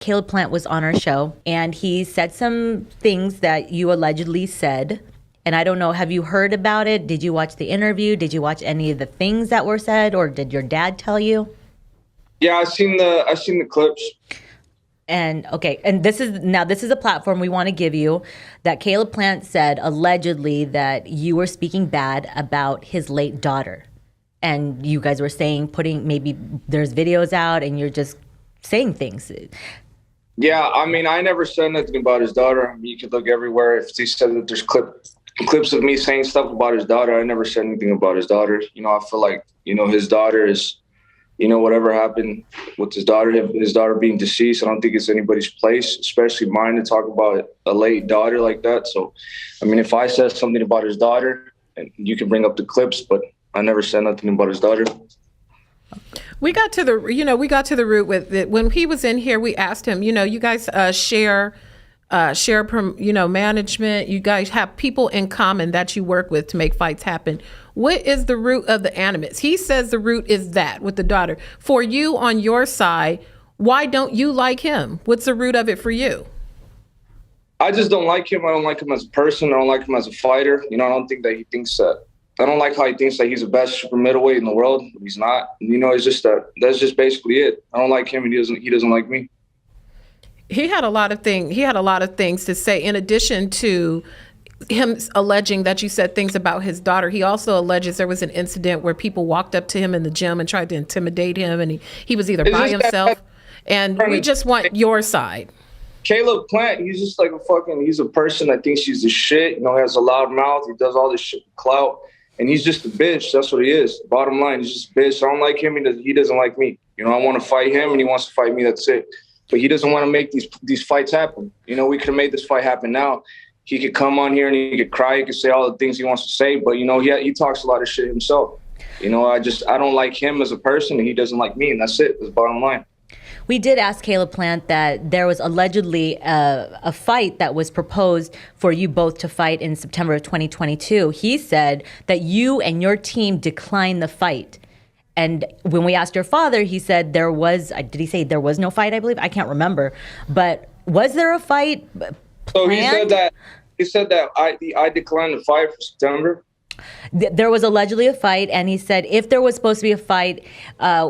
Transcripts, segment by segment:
Caleb Plant was on our show, and he said some things that you allegedly said. And I don't know, have you heard about it? Did you watch the interview? Did you watch any of the things that were said, or did your dad tell you? Yeah, I've seen the clips. And okay, and this is a platform we want to give you, that Caleb Plant said allegedly that you were speaking bad about his late daughter. And you guys were saying, maybe there's videos out and you're just saying things. Yeah, I mean, I never said nothing about his daughter. I mean, you could look everywhere. If he said that there's clips of me saying stuff about his daughter, I never said anything about his daughter. You know, I feel like, his daughter is, whatever happened with his daughter being deceased, I don't think it's anybody's place, especially mine, to talk about a late daughter like that. So, I mean, if I said something about his daughter, and you can bring up the clips, but I never said nothing about his daughter. We got to the root with it. When he was in here, we asked him, you guys share management. You guys have people in common that you work with to make fights happen. What is the root of the animus? He says the root is that with the daughter. For you on your side, why don't you like him? What's the root of it for you? I just don't like him. I don't like him as a person. I don't like him as a fighter. I don't think that he thinks that. I don't like how he thinks that he's the best super middleweight in the world. He's not. It's just that's just basically it. I don't like him, and he doesn't like me. He had a lot of things to say in addition to him alleging that you said things about his daughter. He also alleges there was an incident where people walked up to him in the gym and tried to intimidate him, and he was either by himself. And we just want your side. Caleb Plant, he's just like he's a person that thinks he's the shit. He has a loud mouth. He does all this shit with clout. And he's just a bitch. That's what he is. Bottom line, he's just a bitch. I don't like him. He doesn't like me. I want to fight him, and he wants to fight me. That's it. But he doesn't want to make these fights happen. We could have made this fight happen now. He could come on here and he could cry. He could say all the things he wants to say. But, he talks a lot of shit himself. I don't like him as a person, and he doesn't like me. And that's it. That's the bottom line. We did ask Caleb Plant that there was allegedly a fight that was proposed for you both to fight in September of 2022. He said that you and your team declined the fight. And when we asked your father, he said did he say there was no fight, I believe? I can't remember. But was there a fight planned? So he said that I declined the fight for September. There was allegedly a fight, and he said if there was supposed to be a fight,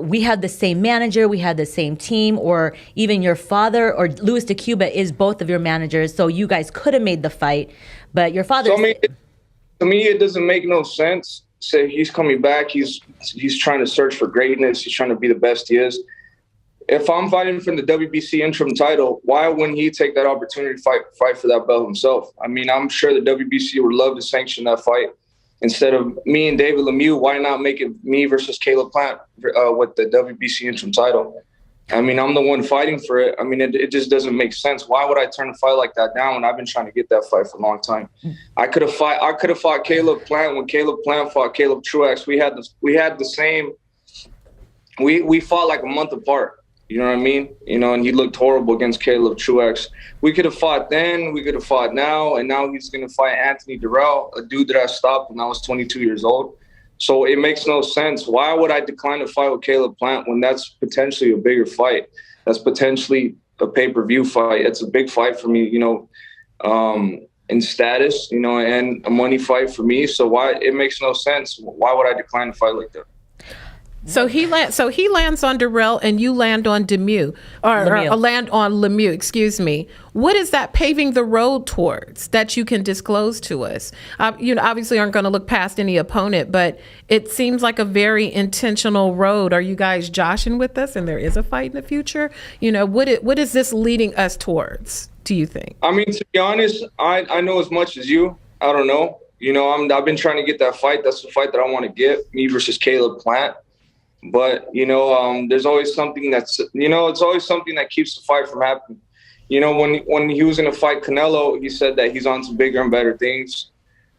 we had the same manager, we had the same team, or even your father or Luis de Cuba is both of your managers, so you guys could have made the fight, but your father... To me, it doesn't make no sense. Say he's coming back, he's trying to search for greatness, he's trying to be the best he is. If I'm fighting for the WBC interim title, why wouldn't he take that opportunity to fight for that belt himself? I mean, I'm sure the WBC would love to sanction that fight. Instead of me and David Lemieux, why not make it me versus Caleb Plant with the WBC interim title? I mean, I'm the one fighting for it. I mean, it just doesn't make sense. Why would I turn a fight like that down when I've been trying to get that fight for a long time? I could have fought Caleb Plant when Caleb Plant fought Caleb Truex. We had the same. We fought like a month apart. You know what I mean? And he looked horrible against Caleb Truex. We could have fought then. We could have fought now. And now he's going to fight Anthony Durrell, a dude that I stopped when I was 22 years old. So it makes no sense. Why would I decline to fight with Caleb Plant when that's potentially a bigger fight? That's potentially a pay-per-view fight. It's a big fight for me, in status, and a money fight for me. So it makes no sense. Why would I decline to fight like that? So he lands on Durrell and you land on Lemieux. Land on Lemieux, excuse me. What is that paving the road towards that you can disclose to us? Obviously aren't going to look past any opponent, but it seems like a very intentional road. Are you guys joshing with us and there is a fight in the future? What is this leading us towards, do you think? I mean, to be honest, I know as much as you. I don't know. I've been trying to get that fight. That's the fight that I want to get, me versus Caleb Plant. But, there's always something it's always something that keeps the fight from happening. When he was going to fight Canelo, he said that he's on to bigger and better things,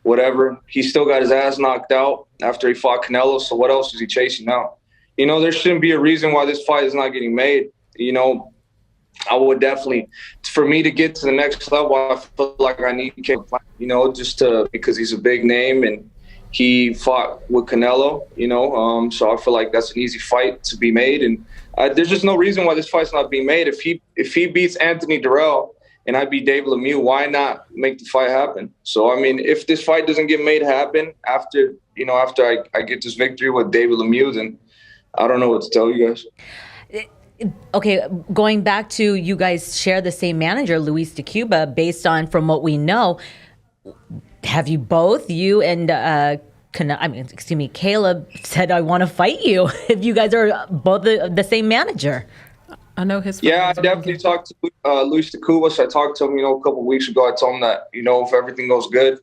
whatever. He still got his ass knocked out after he fought Canelo. So what else is he chasing now? There shouldn't be a reason why this fight is not getting made. I would definitely, for me to get to the next level, I feel like I need Caleb Plant, because he's a big name and, he fought with Canelo, so I feel like that's an easy fight to be made. And there's just no reason why this fight's not being made. If he beats Anthony Durrell and I beat David Lemieux, why not make the fight happen? So, I mean, if this fight doesn't get made happen after I get this victory with David Lemieux, then I don't know what to tell you guys. Okay, going back to you guys share the same manager, Luis de Cuba, based on from what we know, have you both, you and Caleb said, I want to fight you if you guys are both the same manager? I know his. Yeah, I definitely talked to Luis de Cuba. So I talked to him, a couple of weeks ago. I told him that, if everything goes good,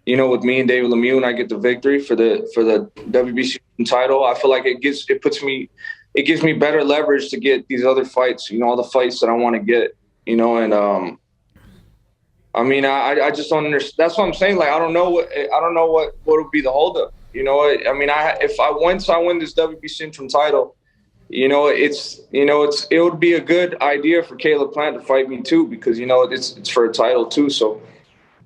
with me and David Lemieux and I get the victory for the WBC title, I feel like it gives me better leverage to get these other fights, all the fights that I want to get, and I mean, I just don't understand. That's what I'm saying. Like, I don't know what would be the holdup. I mean, once I win this WBC interim title, it would be a good idea for Caleb Plant to fight me too, because it's for a title too. So,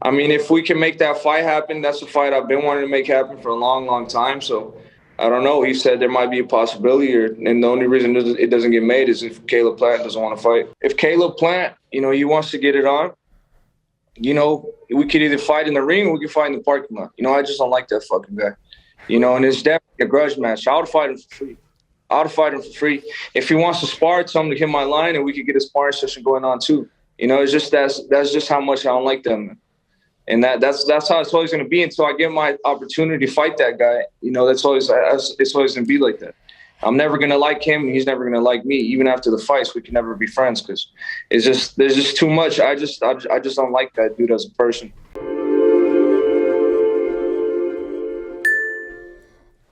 I mean, if we can make that fight happen, that's a fight I've been wanting to make happen for a long, long time. So, I don't know. He said there might be a possibility here, and the only reason it doesn't get made is if Caleb Plant doesn't want to fight. If Caleb Plant, he wants to get it on, we could either fight in the ring or we could fight in the parking lot. I just don't like that fucking guy. And it's definitely a grudge match. I would fight him for free. If he wants to spar, tell him to hit my line and we could get a sparring session going on too. It's just that's just how much I don't like them. And that's how it's always going to be until I get my opportunity to fight that guy. It's always going to be like that. I'm never going to like him, and he's never going to like me. Even after the fights, we can never be friends because there's just too much. I just don't like that dude as a person.